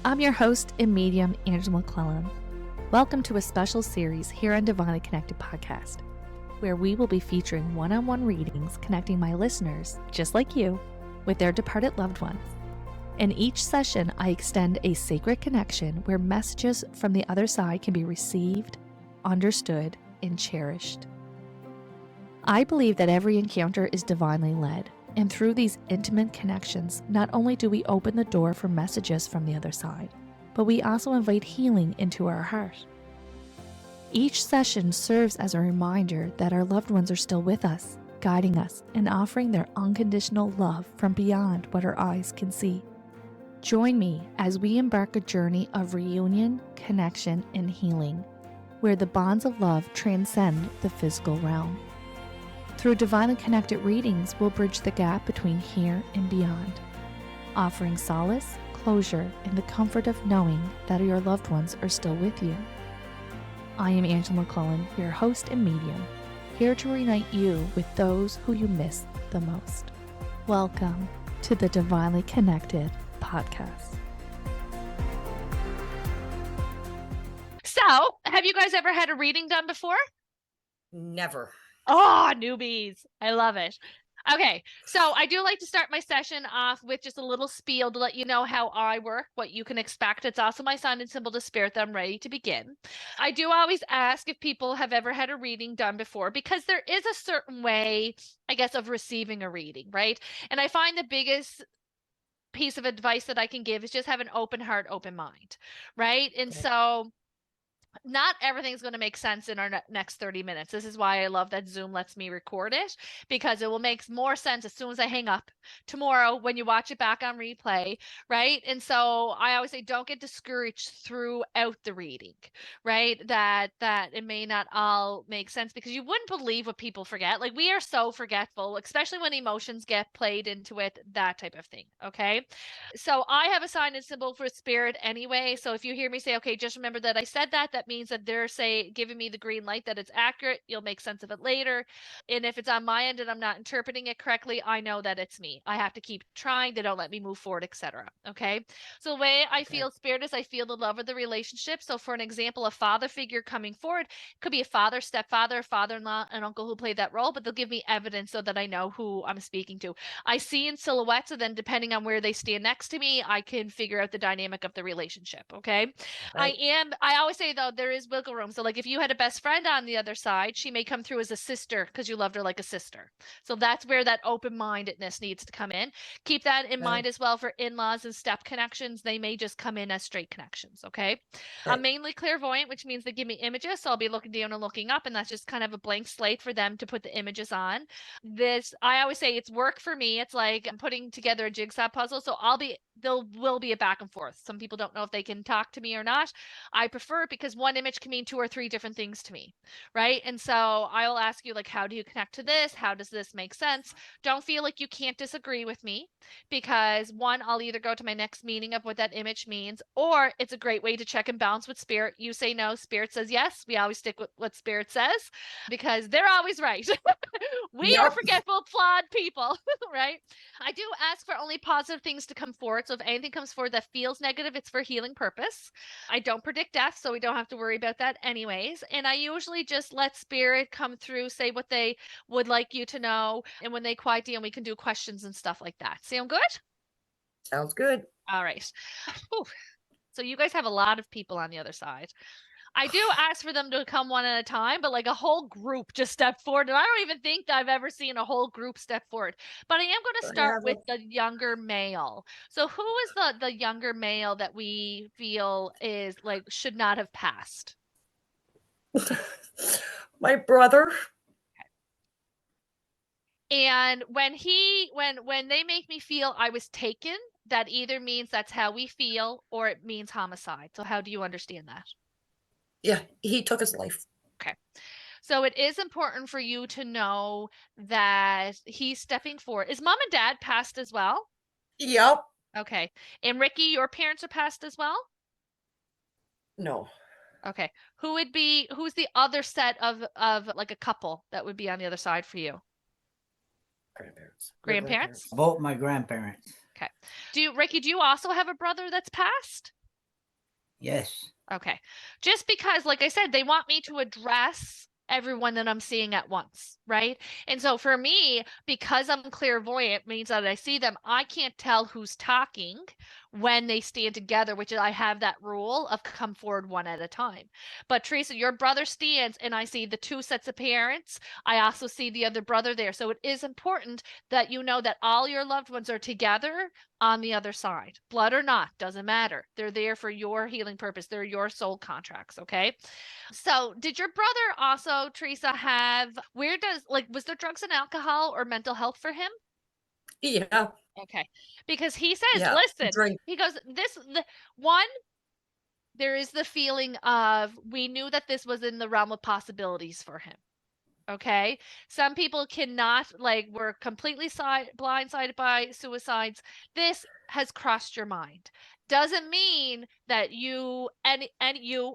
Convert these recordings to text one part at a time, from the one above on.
I'm your host and medium, Angela McClellan. Welcome to a special series here on Divinely Connected Podcast, where we will be featuring one-on-one readings connecting my listeners, just like you, with their departed loved ones. In each session, I extend a sacred connection where messages from the other side can be received, understood, and cherished. I believe that every encounter is divinely led. And through these intimate connections, not only do we open the door for messages from the other side, but we also invite healing into our heart. Each session serves as a reminder that our loved ones are still with us, guiding us, and offering their unconditional love from beyond what our eyes can see. Join me as we embark a journey of reunion, connection, and healing, where the bonds of love transcend the physical realm. Through divinely connected readings, we'll bridge the gap between here and beyond, offering solace, closure, and the comfort of knowing that your loved ones are still with you. I am Angela McClellan, your host and medium, here to reunite you with those who you miss the most. Welcome to the Divinely Connected Podcast. So, have you guys ever had a reading done before? Never. Oh, newbies. I love it. Okay, so I do like to start my session off with just a little spiel to let you know how I work, what you can expect. It's also my sign and symbol to spirit that I'm ready to begin. I do always ask if people have ever had a reading done before, because there is a certain way, I guess, of receiving a reading, right? And I find the biggest piece of advice that I can give is just have an open heart, open mind, right? And so not everything's going to make sense in our next 30 minutes. This is why I love that Zoom lets me record it, because it will make more sense as soon as I hang up tomorrow when you watch it back on replay, right? And so I always say, don't get discouraged throughout the reading, right? That it may not all make sense, because you wouldn't believe what people forget. Like, we are so forgetful, especially when emotions get played into it, that type of thing, okay? So I have a sign and symbol for spirit anyway. So if you hear me say, okay, just remember that I said that, that means that they're giving me the green light that it's accurate. You'll make sense of it later. And if it's on my end and I'm not interpreting it correctly, I know that it's me. I have to keep trying. They don't let me move forward, etc. Okay. So the way I feel spirit is I feel the love of the relationship. So for an example, a father figure coming forward could be a father, stepfather, father-in-law, an uncle who played that role, but they'll give me evidence so that I know who I'm speaking to. I see in silhouette, so then depending on where they stand next to me, I can figure out the dynamic of the relationship. Okay. Right. I always say, though, there is wiggle room. So like, if you had a best friend on the other side, she may come through as a sister because you loved her like a sister. So that's where that open-mindedness needs to come in. Keep that in mind as well for in-laws and step connections. They may just come in as straight connections. Okay. I'm mainly clairvoyant, which means they give me images. So I'll be looking down and looking up, and that's just kind of a blank slate for them to put the images on. I always say it's work for me. It's like I'm putting together a jigsaw puzzle. So there will be a back and forth. Some people don't know if they can talk to me or not. I prefer it because one image can mean 2 or 3 different things to me, right? And so I will ask you, like, how do you connect to this? How does this make sense? Don't feel like you can't disagree with me, because one, I'll either go to my next meaning of what that image means, or it's a great way to check and balance with spirit. You say no, spirit says yes. We always stick with what spirit says, because they're always right. We are forgetful, flawed people, right? I do ask for only positive things to come forward. So if anything comes forward that feels negative, it's for healing purpose. I don't predict death, so we don't have to worry about that anyways. And I usually just let spirit come through, say what they would like you to know. And when they quiet down, we can do questions and stuff like that. Sound good? Sounds good. All right. Whew. So you guys have a lot of people on the other side. I do ask for them to come one at a time, but like a whole group just step forward. And I don't even think I've ever seen a whole group step forward. But I am going to start with the younger male. So who is the younger male that we feel is like should not have passed? My brother. And when they make me feel I was taken, that either means that's how we feel or it means homicide. So how do you understand that? Yeah, he took his life. Okay. So it is important for you to know that he's stepping forward. Is mom and dad passed as well? Yep. Okay. And Ricky, your parents are passed as well? No. Okay. Who's the other set of like a couple that would be on the other side for you? Grandparents. Grandparents? Both my grandparents. Okay. Ricky, do you also have a brother that's passed? Yes. Okay. Just because, like I said, they want me to address everyone that I'm seeing at once, right? And so for me, because I'm clairvoyant, means that I see them, I can't tell who's talking when they stand together, which I have that rule of come forward one at a time. But Teresa, your brother stands and I see the two sets of parents. I also see the other brother there. So it is important that you know that all your loved ones are together on the other side. Blood or not, doesn't matter. They're there for your healing purpose. They're your soul contracts, okay? So, did your brother also, Teresa, was there drugs and alcohol or mental health for him? Yeah. Okay. Because he says, Yeah. listen, Drink. he goes, one, there is the feeling of we knew that this was in the realm of possibilities for him. Okay. Some people cannot, we're completely blindsided by suicides. This has crossed your mind. Doesn't mean that you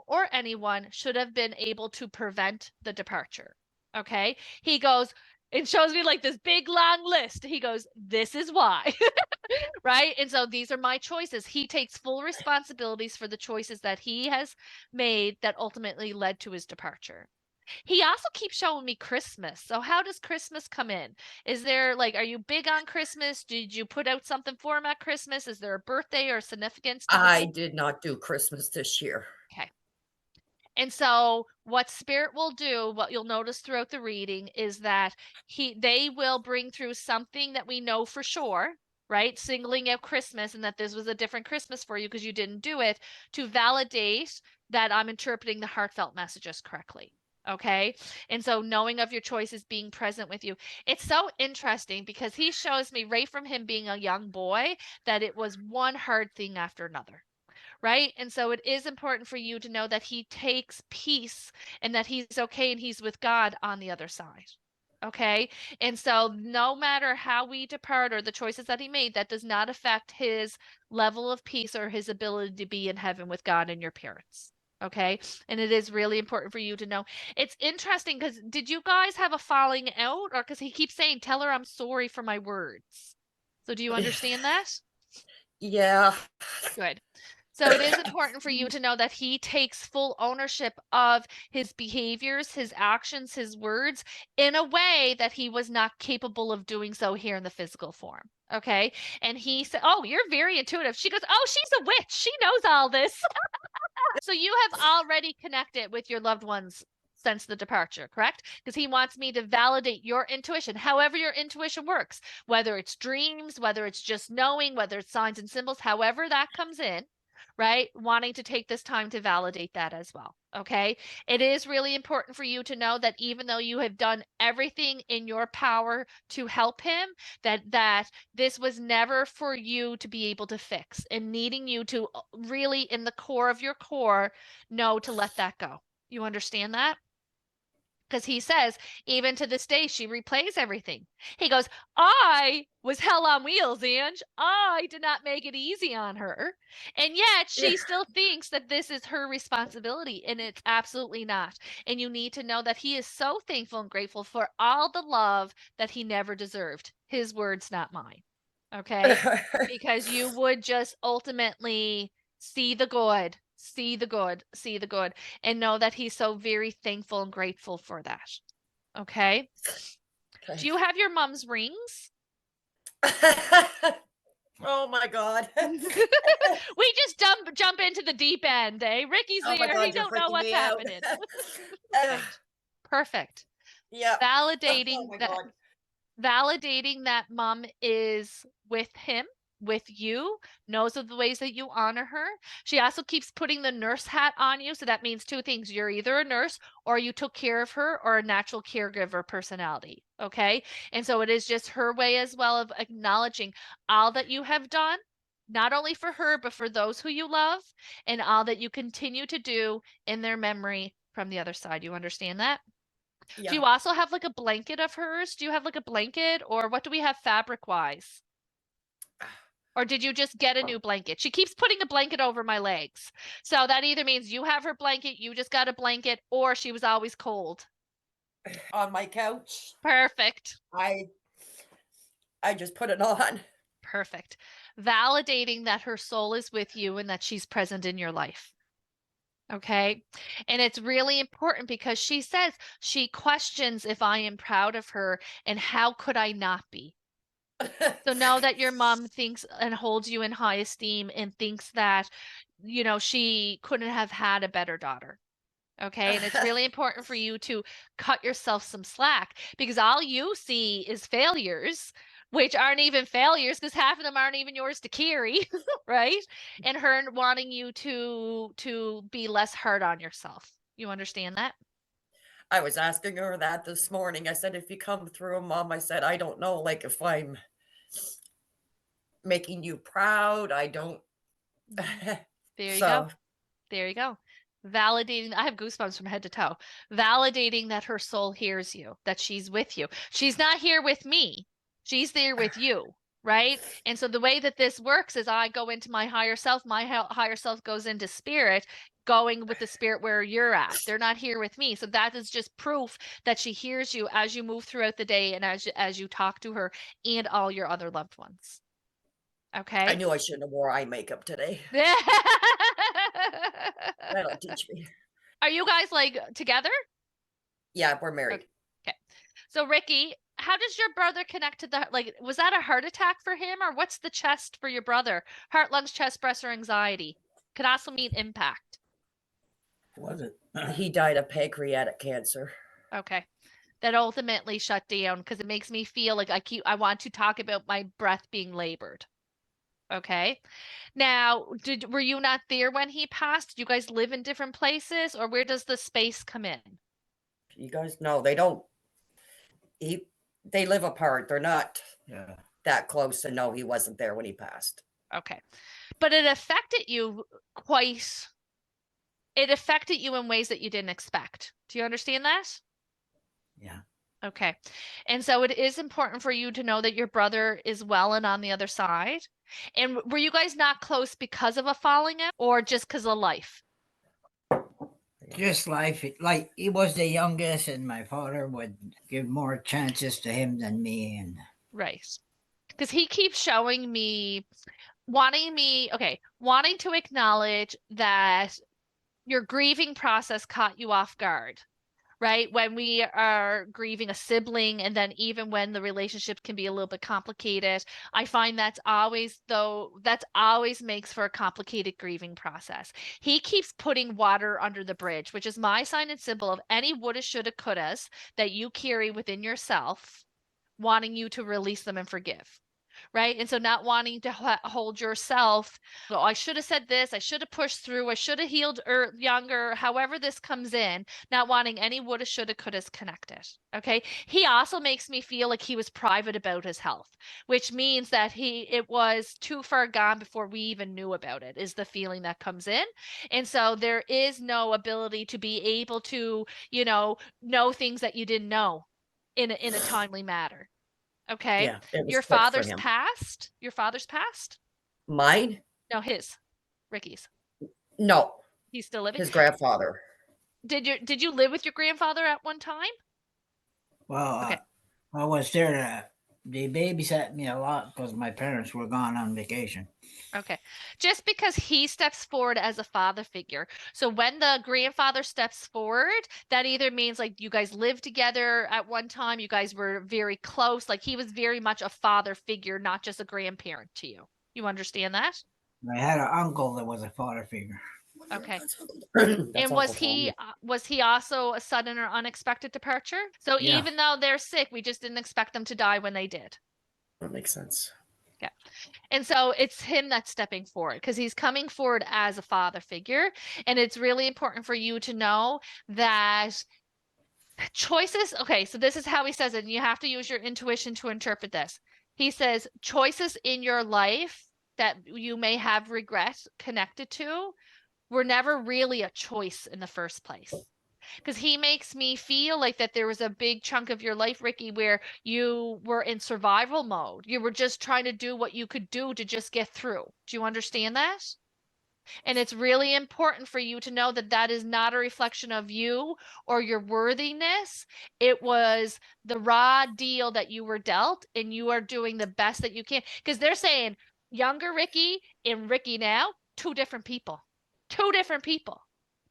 or anyone should have been able to prevent the departure. Okay. He goes, it shows me like this big long list. He goes, this is why. Right. And so these are my choices. He takes full responsibilities for the choices that he has made that ultimately led to his departure. He also keeps showing me Christmas. So how does Christmas come in? Is there are you big on Christmas? Did you put out something for him at Christmas? Is there a birthday or significance to the I day? did not do Christmas this year. Okay. And so what spirit will do, what you'll notice throughout the reading is that they will bring through something that we know for sure, right? Singling out Christmas and that this was a different Christmas for you because you didn't do it to validate that I'm interpreting the heartfelt messages correctly. Okay. And so knowing of your choices, being present with you, it's so interesting because he shows me right from him being a young boy that it was one hard thing after another. Right. And so it is important for you to know that he takes peace and that he's okay and he's with God on the other side. Okay. And so no matter how we depart or the choices that he made, that does not affect his level of peace or his ability to be in heaven with God and your parents. Okay. And it is really important for you to know. It's interesting because did you guys have a falling out or because he keeps saying, tell her I'm sorry for my words. So do you understand that? Yeah. Good. So it is important for you to know that he takes full ownership of his behaviors, his actions, his words in a way that he was not capable of doing so here in the physical form. Okay. And he said, oh, you're very intuitive. She goes, oh, she's a witch. She knows all this. So you have already connected with your loved ones since the departure, correct? Because he wants me to validate your intuition, however your intuition works, whether it's dreams, whether it's just knowing, whether it's signs and symbols, however that comes in, right? Wanting to take this time to validate that as well. Okay. It is really important for you to know that even though you have done everything in your power to help him, that this was never for you to be able to fix and needing you to really in the core of your core know to let that go. You understand that? Because he says, even to this day, she replays everything. He goes, I was hell on wheels, Ange. I did not make it easy on her. And yet she still thinks that this is her responsibility, and it's absolutely not. And you need to know that he is so thankful and grateful for all the love that he never deserved. His words, not mine. Okay? Because you would just ultimately see the good, see the good, and know that he's so very thankful and grateful for that. Okay. Okay. Do you have your mom's rings? Oh my God. We just jump into the deep end, eh? Ricky's Oh my there. God, He you're don't know freaking what's me out. happening. Perfect. Yeah. Oh Validating my that God. validating that mom is with him, with you, knows of the ways that you honor her. She also keeps putting the nurse hat on you. So that means two things. You're either a nurse or you took care of her or a natural caregiver personality. Okay. And so it is just her way as well of acknowledging all that you have done, not only for her, but for those who you love and all that you continue to do in their memory from the other side. You understand that? Yeah. Do you also have like a blanket of hers? Do you have like a blanket or what do we have fabric wise? Or did you just get a new blanket? She keeps putting a blanket over my legs. So that either means you have her blanket, you just got a blanket, or she was always cold. On my couch. Perfect. I just put it on. Perfect. Validating that her soul is with you and that she's present in your life. Okay. And it's really important because she says she questions if I am proud of her and how could I not be? So know that your mom thinks and holds you in high esteem and thinks that, she couldn't have had a better daughter. Okay. And it's really important for you to cut yourself some slack because all you see is failures, which aren't even failures because half of them aren't even yours to carry, right? And her wanting you to be less hard on yourself. You understand that? I was asking her that this morning. I said, if you come through, Mom, I said, I don't know, like if I'm making you proud, I don't. There you go. So There you go. Validating, I have goosebumps from head to toe. Validating that her soul hears you, that she's with you. She's not here with me. She's there with you, right? And so the way that this works is I go into my higher self, my higher self goes into spirit, going with the spirit where you're at. They're not here with me. So that is just proof that she hears you as you move throughout the day and as you talk to her and all your other loved ones. I Okay? knew I shouldn't have wore eye makeup today. That'll teach me. Are you guys like together? Yeah, we're married. Okay. So Ricky, how does your brother connect to was that a heart attack for him or what's the chest for your brother? Heart, lungs, chest, breast, or anxiety? Could also mean impact. Was it? He died of pancreatic cancer. Okay. That ultimately shut down because it makes me feel like I want to talk about my breath being labored. Okay. Now, were you not there when he passed? Did you guys live in different places or where does the space come in? You guys know they don't. They live apart. They're not Yeah. that close. And no, he wasn't there when he passed. Okay. But it affected you in ways that you didn't expect. Do you understand that? Yeah. Okay. And so it is important for you to know that your brother is well and on the other side. And were you guys not close because of a falling out or just because of life? Just like he was the youngest, and my father would give more chances to him than me. And Right. Because he keeps showing me, wanting to acknowledge that your grieving process caught you off guard. Right? When we are grieving a sibling, and then even when the relationship can be a little bit complicated, I find that's always makes for a complicated grieving process. He keeps putting water under the bridge, which is my sign and symbol of any woulda, shoulda, couldas that you carry within yourself, wanting you to release them and forgive. Right. And so not wanting to hold yourself, oh, I should have said this, I should have pushed through, I should have healed younger, however this comes in, not wanting any woulda, shoulda, couldas connected. Okay. He also makes me feel like he was private about his health, which means that it was too far gone before we even knew about it, is the feeling that comes in. And so there is no ability to be able to, know things that you didn't know in a timely manner. Okay. Yeah, it was Your quick for father's him. passed? Your father's passed? Mine? No, Ricky's. No, He's still living. his grandfather. Did you live with your grandfather at one time? well, Okay. I was there. They babysat me a lot because my parents were gone on vacation. Okay. Just because he steps forward as a father figure. So when the grandfather steps forward, that either means like you guys lived together at one time, you guys were very close, like he was very much a father figure, not just a grandparent to you. You understand that? I had an uncle that was a father figure. Okay. That's And Uncle Tommy. was he also a sudden or unexpected departure? So Yeah. even though they're sick, we just didn't expect them to die when they did. That makes sense. Yeah. And so it's him that's stepping forward because he's coming forward as a father figure. And it's really important for you to know that choices. Okay, so this is how he says it. And you have to use your intuition to interpret this. He says choices in your life that you may have regret connected to were never really a choice in the first place. Because he makes me feel like that there was a big chunk of your life, Ricky, where you were in survival mode. You were just trying to do what you could do to just get through. Do you understand that? And it's really important for you to know that that is not a reflection of you or your worthiness. It was the raw deal that you were dealt, and you are doing the best that you can. Because they're saying younger Ricky and Ricky now, two different people. Two different people.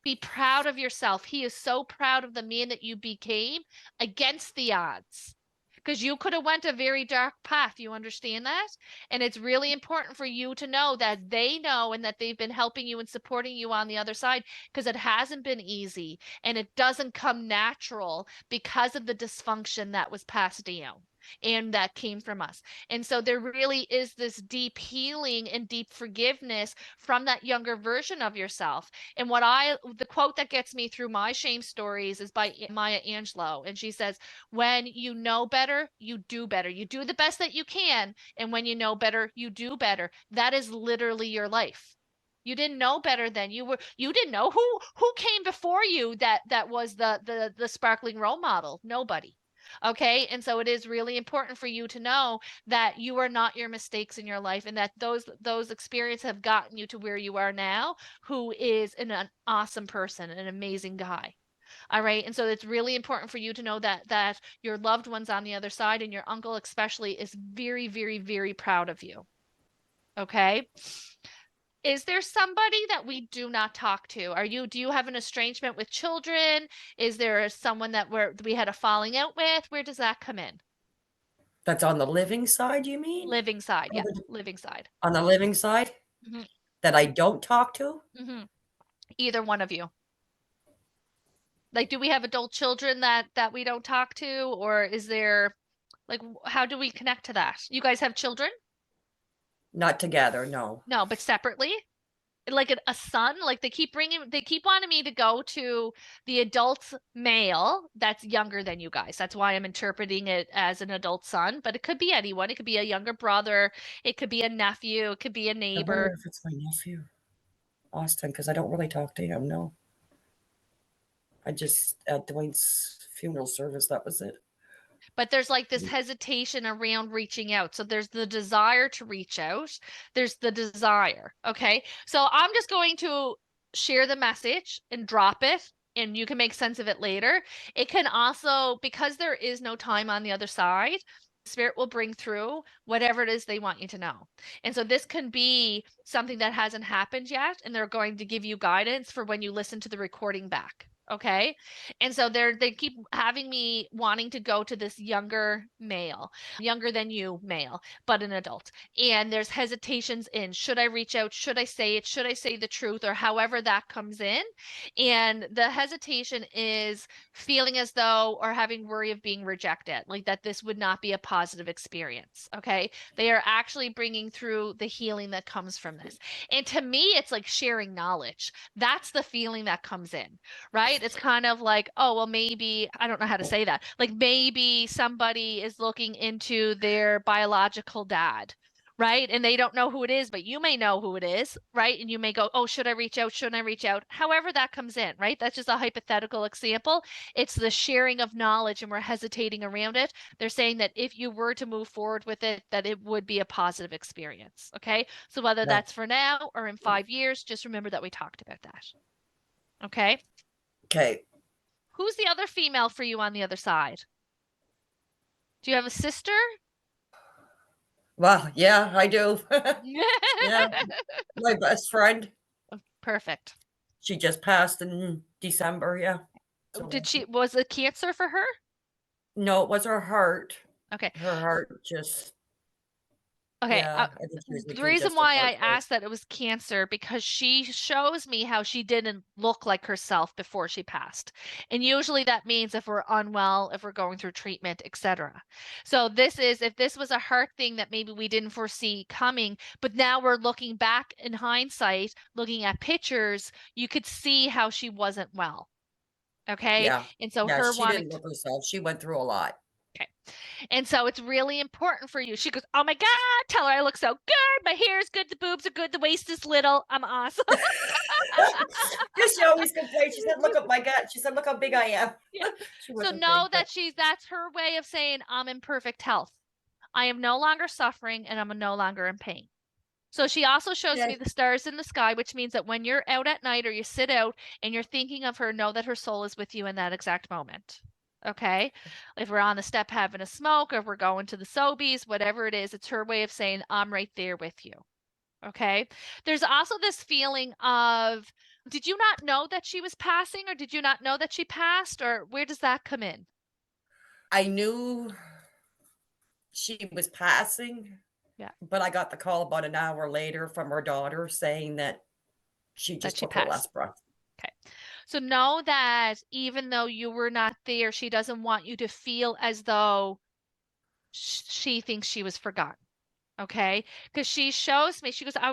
Be proud of yourself. He is so proud of the man that you became against the odds. Because you could have went a very dark path. You understand that? And it's really important for you to know that they know and that they've been helping you and supporting you on the other side, because it hasn't been easy and it doesn't come natural because of the dysfunction that was passed down and that came from us. And so there really is this deep healing and deep forgiveness from that younger version of yourself. And the quote that gets me through my shame stories is by Maya Angelou. And she says, when you know better, you do better. You do the best that you can. And when you know better, you do better. That is literally your life. You didn't know better then. You didn't know who came before you that was the sparkling role model. Nobody. Okay. And so it is really important for you to know that you are not your mistakes in your life, and that those experiences have gotten you to where you are now, who is an awesome person, an amazing guy. All right. And so it's really important for you to know that your loved ones on the other side, and your uncle especially, is very, very, very proud of you. Okay. Is there somebody that we do not talk to? Do you have an estrangement with children? Is there someone that we had a falling out with? Where does that come in? That's on the living side, you mean? Living side. Or Yeah. the- Living side. On the living side? Mm-hmm. That I don't talk to? Mm-hmm. Either one of you. Like, do we have adult children that we don't talk to, or is there, like, how do we connect to that? You guys have children? Not together, no. No, but separately? Like a son? Like they keep wanting me to go to the adult male that's younger than you guys. That's why I'm interpreting it as an adult son, but it could be anyone. It could be a younger brother. It could be a nephew. It could be a I wonder neighbor. if it's my nephew, Austin, because I don't really talk to him, no. I just, at Dwayne's funeral service, that was it. But there's like this hesitation around reaching out. So there's the desire to reach out. There's the desire. Okay. So I'm just going to share the message and drop it, and you can make sense of it later. It can also, because there is no time on the other side, Spirit will bring through whatever it is they want you to know. And so this can be something that hasn't happened yet, and they're going to give you guidance for when you listen to the recording back. Okay. And so they keep having me wanting to go to this younger male, younger than you male, but an adult. And there's hesitations in, should I reach out? Should I say it? Should I say the truth? Or however that comes in. And the hesitation is feeling as though, or having worry of being rejected, like that this would not be a positive experience. Okay. They are actually bringing through the healing that comes from this. And to me, it's like sharing knowledge. That's the feeling that comes in, right? It's kind of like, oh, well, maybe, I don't know how to say that. Like maybe somebody is looking into their biological dad, right? And they don't know who it is, but you may know who it is, right? And you may go, oh, should I reach out? Shouldn't I reach out? However that comes in, right? That's just a hypothetical example. It's the sharing of knowledge, and we're hesitating around it. They're saying that if you were to move forward with it, that it would be a positive experience. Okay. So whether Right. that's for now or in 5 years, just remember that we talked about that. Okay. Okay. Who's the other female for you on the other side? Do you have a sister? Well, yeah, I do. Yeah, my best friend. Perfect. She just passed in December, yeah. So, Was it cancer for her? no, it was her heart. Okay. Her heart just, Okay. yeah, I think she was The reason congestive why heart I failure. asked that it was cancer, because she shows me how she didn't look like herself before she passed. And usually that means if we're unwell, if we're going through treatment, etc. So if this was a heart thing that maybe we didn't foresee coming, but now we're looking back in hindsight, looking at pictures, you could see how she wasn't well. Okay. Yeah, And so yeah, her she wanting didn't look herself. She went through a lot. Okay. And so it's really important for you. She goes, oh my God, tell her I look so good. My hair is good. The boobs are good. The waist is little. I'm awesome. Because she always complained. She said, look at my gut. She said, look how big I am. Yeah. She So wasn't know big, but that that's her way of saying I'm in perfect health. I am no longer suffering, and I'm no longer in pain. So she also shows me okay. the stars in the sky, which means that when you're out at night or you sit out and you're thinking of her, know that her soul is with you in that exact moment. Okay. If we're on the step having a smoke, or if we're going to the Sobeys, whatever it is, it's her way of saying, I'm right there with you. Okay. There's also this feeling of, did you not know that she was passing, or did you not know that she passed, or where does that come in? I knew she was passing, Yeah. but I got the call about an hour later from her daughter saying that she That just she took her passed. last breath. Okay. So know that even though you were not there, she doesn't want you to feel as though she thinks she was forgotten. Okay. Because she shows me, she goes, I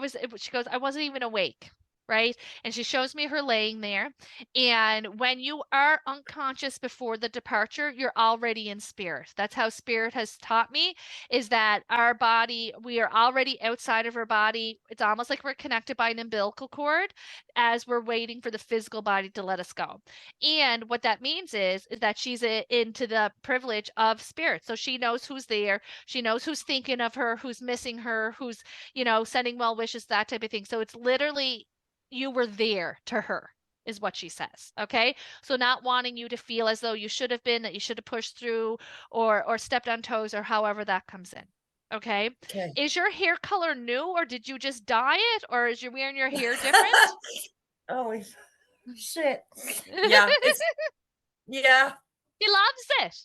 wasn't even awake. Right. And she shows me her laying there. And when you are unconscious before the departure, you're already in spirit. That's how spirit has taught me, is that our body, we are already outside of our body. It's almost like we're connected by an umbilical cord as we're waiting for the physical body to let us go. And what that means is that she's into the privilege of spirit. So she knows who's there. She knows who's thinking of her, who's missing her, who's, sending well wishes, that type of thing. So it's literally, you were there to her, is what she says. Okay. So not wanting you to feel as though you should have been, that you should have pushed through or stepped on toes, or however that comes in. Okay. Okay. Is your hair color new, or did you just dye it, or is you wearing your hair different? Oh shit. Yeah, yeah. He loves it.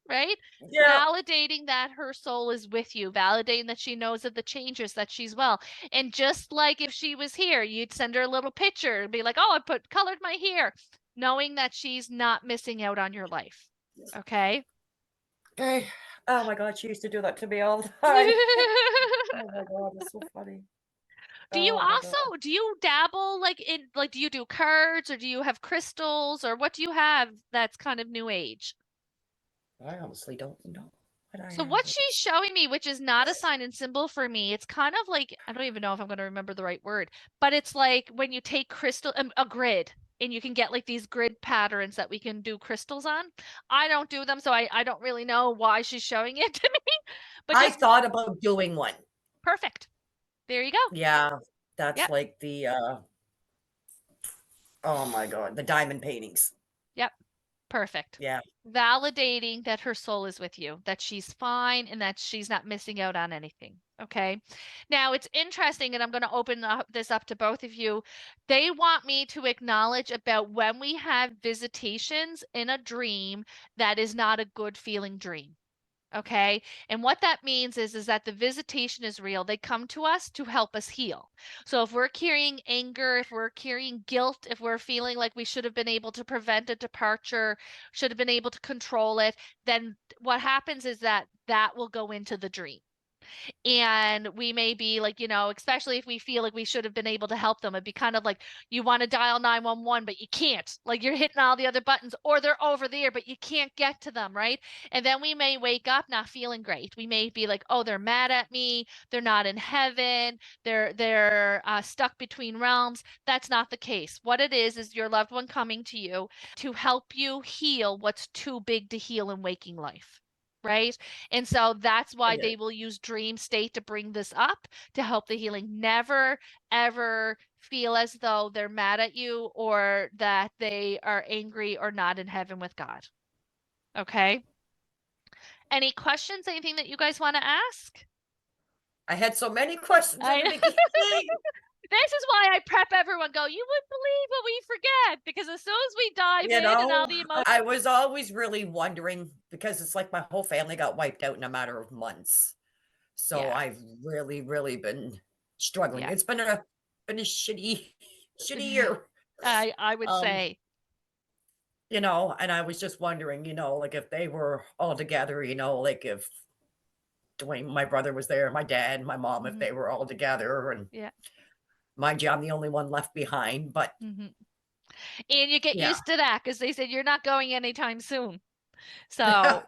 Right? Yeah. Validating that her soul is with you, validating that she knows of the changes, that she's well. And just like if she was here, you'd send her a little picture and be like, oh, I colored my hair, knowing that she's not missing out on your life. Okay. Okay. Oh my God, she used to do that to me all the time. Oh my God, it's so funny. Do you Oh my God. also, do you dabble do you do cards, or do you have crystals, or what do you have that's kind of new age? I honestly don't know what I So have. what she's showing me, which is not a sign and symbol for me, it's kind of like, I don't even know if I'm going to remember the right word, but it's like when you take a grid, and you can get like these grid patterns that we can do crystals on. I don't do them, so I don't really know why she's showing it to me, but I just thought about doing one. perfect. There you go. Yeah, that's Yep. like the oh my God, the diamond paintings. Yep. Perfect. Yeah. Validating that her soul is with you, that she's fine, and that she's not missing out on anything. Okay. Now it's interesting, and I'm going to open this up to both of you. They want me to acknowledge about when we have visitations in a dream that is not a good feeling dream. Okay. And what that means is that the visitation is real. They come to us to help us heal. So if we're carrying anger, if we're carrying guilt, if we're feeling like we should have been able to prevent a departure, should have been able to control it, then what happens is that will go into the dream. And we may be like, especially if we feel like we should have been able to help them, it'd be kind of like you want to dial 911, but you can't. Like you're hitting all the other buttons, or they're over there, but you can't get to them, right? And then we may wake up not feeling great. We may be like, oh, they're mad at me. They're not in heaven. They're stuck between realms. That's not the case. What it is your loved one coming to you to help you heal what's too big to heal in waking life. Right. And so that's why they will use dream state to bring this up, to help the healing. Never, ever feel as though they're mad at you, or that they are angry or not in heaven with God. Okay. Any questions? Anything that you guys want to ask? I had so many questions in the beginning. This is why I prep everyone. Go, you wouldn't believe what we forget, because as soon as we dive in and all the emotions. I was always really wondering, because it's like my whole family got wiped out in a matter of months. So Yeah. I've really, really been struggling. Yeah. It's been a shitty year. I would say. And I was just wondering, like if they were all together, like if Dwayne, my brother, was there, my dad, my mom, if they were all together, and yeah. mind you, I'm the only one left behind, but and you get used to that, because they said you're not going anytime soon. So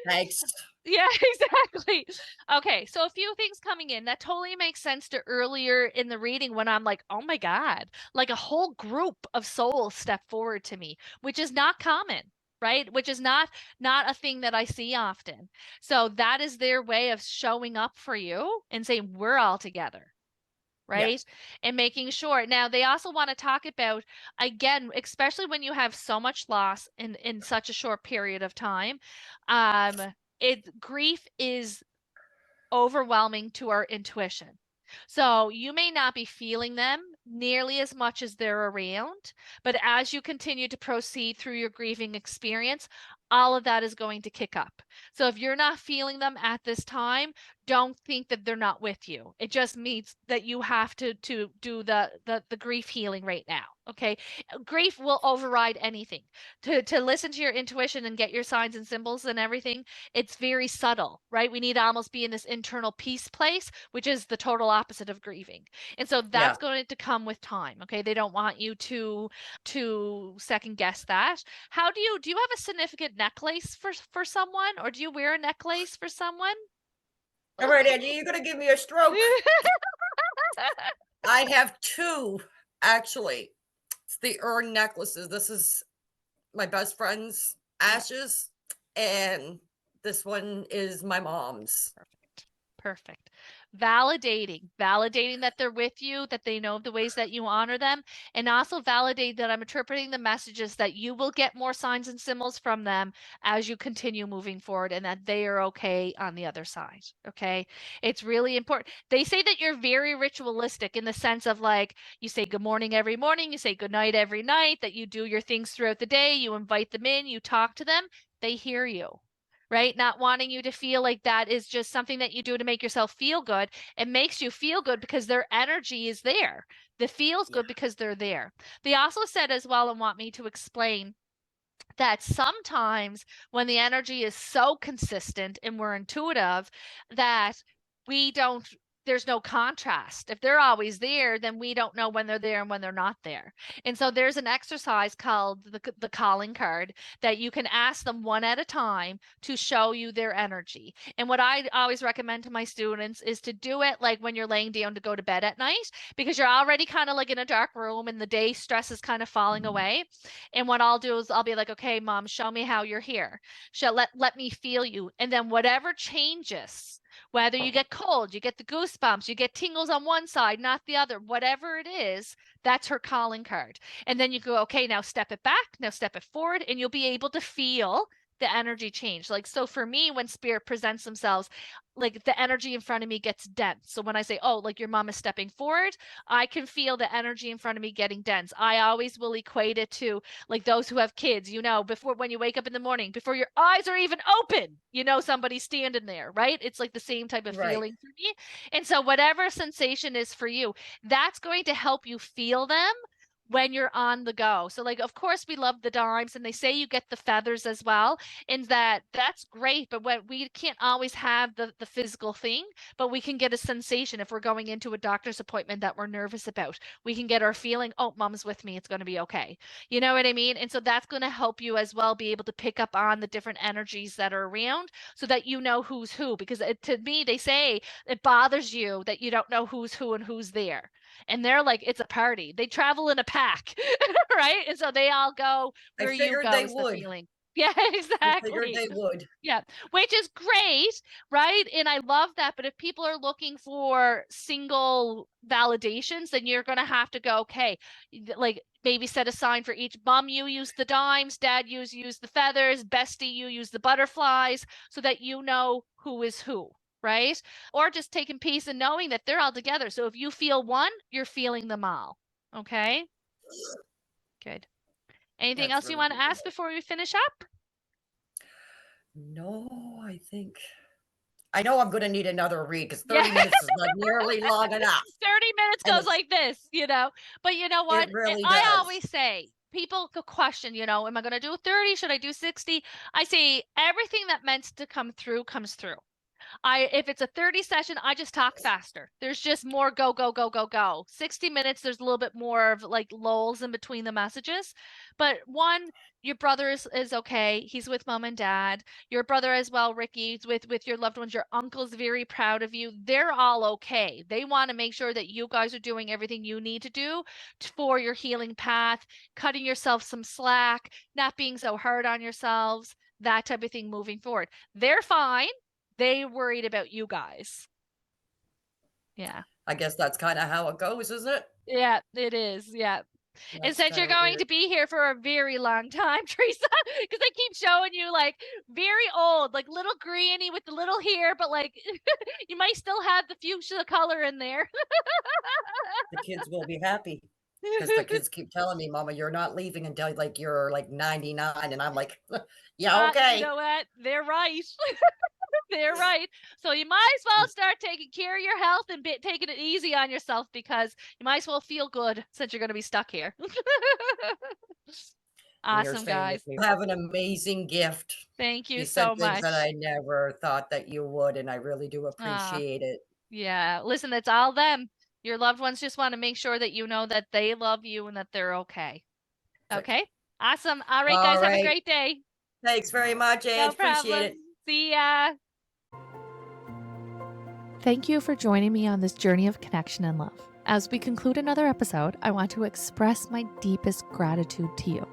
thanks. Yeah, exactly. Okay, so a few things coming in that totally makes sense to earlier in the reading, when I'm like, oh my God, like a whole group of souls step forward to me, which is not common, right? Which is not a thing that I see often. So that is their way of showing up for you and saying, we're all together. Right. And making sure. Now, they also want to talk about, again, especially when you have so much loss in such a short period of time, grief is overwhelming to our intuition. So you may not be feeling them nearly as much as they're around, but as you continue to proceed through your grieving experience, all of that is going to kick up. So if you're not feeling them at this time, don't think that they're not with you. It just means that you have to do the grief healing right now. Okay. Grief will override anything. To listen to your intuition and get your signs and symbols and everything, it's very subtle, right? We need to almost be in this internal peace place, which is the total opposite of grieving. And so that's going to come with time. Okay. They don't want you to second guess that. How do you have a significant necklace for someone, or do you wear a necklace for someone? All right, Angie, you're gonna give me a stroke. I have two, actually. It's the urn necklaces. This is my best friend's ashes, and this one is my mom's. Perfect. Validating that they're with you, that they know the ways that you honor them, and also validate that I'm interpreting the messages that you will get more signs and symbols from them as you continue moving forward, and that they are okay on the other side. Okay. It's really important. They say that you're very ritualistic in the sense of like, you say good morning every morning, you say good night every night, that you do your things throughout the day, you invite them in, you talk to them, they hear you. Right? Not wanting you to feel like that is just something that you do to make yourself feel good. It makes you feel good because their energy is there. It feels good because they're there. They also said as well, and want me to explain, that sometimes when the energy is so consistent and we're intuitive, that there's no contrast. If they're always there, then we don't know when they're there and when they're not there. And so there's an exercise called the calling card that you can ask them one at a time to show you their energy. And what I always recommend to my students is to do it like when you're laying down to go to bed at night, because you're already kind of like in a dark room and the day stress is kind of falling away. And what I'll do is I'll be like, okay, mom, show me how you're here. Let me feel you. And then whatever changes, whether you get cold, you get the goosebumps, you get tingles on one side, not the other, whatever it is, that's her calling card. And then you go, okay, now step it back, now step it forward, and you'll be able to feel the energy change. Like, so for me, when spirit presents themselves, like the energy in front of me gets dense. So when I say, oh, like your mom is stepping forward, I can feel the energy in front of me getting dense. I always will equate it to like those who have kids, before, when you wake up in the morning, before your eyes are even open, somebody's standing there, right? It's like the same type of feeling for me. And so whatever sensation is for you, that's going to help you feel them when you're on the go. So like, of course we love the dimes, and they say you get the feathers as well, and that's great. But when we can't always have the physical thing, but we can get a sensation if we're going into a doctor's appointment that we're nervous about. We can get our feeling, oh, mom's with me, it's going to be okay. You know what I mean? And so that's going to help you as well be able to pick up on the different energies that are around, so that you know who's who. Because to me, they say it bothers you that you don't know who's who and who's there. And they're like, it's a party. They travel in a pack, right? And so they all go where you go is the feeling. Yeah, exactly. I figured they would. Yeah, which is great, right? And I love that. But if people are looking for single validations, then you're going to have to go, okay, like maybe set a sign for each. Mom, you use the dimes, dad, use the feathers, bestie, you use the butterflies, so that you know who is who. Right? Or just taking peace and knowing that they're all together. So if you feel one, you're feeling them all. Okay? Good. Anything else you want to ask before we finish up? No, I know I'm going to need another read, because 30 minutes is not nearly long enough. 30 minutes goes like this, But you know what? It really I does. always say, people could question, am I going to do 30? Should I do 60? I say everything that meant to come through comes through. If it's a 30 session, I just talk faster. There's just more go, go, go, go, go. 60 minutes, there's a little bit more of like lulls in between the messages. But one, your brother is okay. He's with mom and dad. Your brother as well, Ricky, with your loved ones. Your uncle's very proud of you. They're all okay. They want to make sure that you guys are doing everything you need to do for your healing path, cutting yourself some slack, not being so hard on yourselves, that type of thing moving forward. They're fine. They worried about you guys. Yeah. I guess that's kind of how it goes, isn't it? Yeah, it is. Yeah. And That's since you're kinda going weird. to be here for a very long time, Teresa, because I keep showing you like very old, like little granny with the little hair, but like you might still have the fuchsia color in there. The kids will be happy because the kids keep telling me, "Mama, you're not leaving until, like, you're, like, 99," and I'm like, "Yeah, You okay." know what? They're right. They're right. So you might as well start taking care of your health and taking it easy on yourself because you might as well feel good since you're going to be stuck here. And you're Awesome, staying guys. with me. You have an amazing gift. Thank you You said so things that much. I never thought that you would, and I really do Ah, appreciate it. yeah. Listen, it's all them. Your loved ones just want to make sure that you know that they love you and that they're okay. Good. Okay? Awesome. All right, guys. All Have a right. great day. Thanks very much, No Ange. Appreciate problem. it. See ya. Thank you for joining me on this journey of connection and love. As we conclude another episode, I want to express my deepest gratitude to you.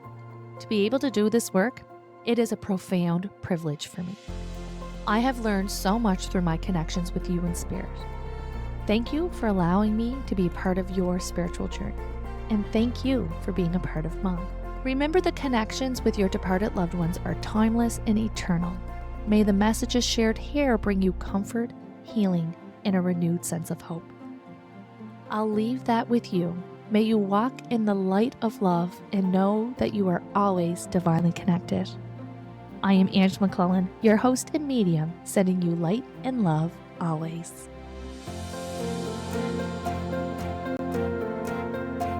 To be able to do this work, it is a profound privilege for me. I have learned so much through my connections with you in spirit. Thank you for allowing me to be part of your spiritual journey. And thank you for being a part of mine. Remember, the connections with your departed loved ones are timeless and eternal. May the messages shared here bring you comfort, healing, and a renewed sense of hope. I'll leave that with you. May you walk in the light of love and know that you are always divinely connected. I am Ange McClellan, your host and medium, sending you light and love always.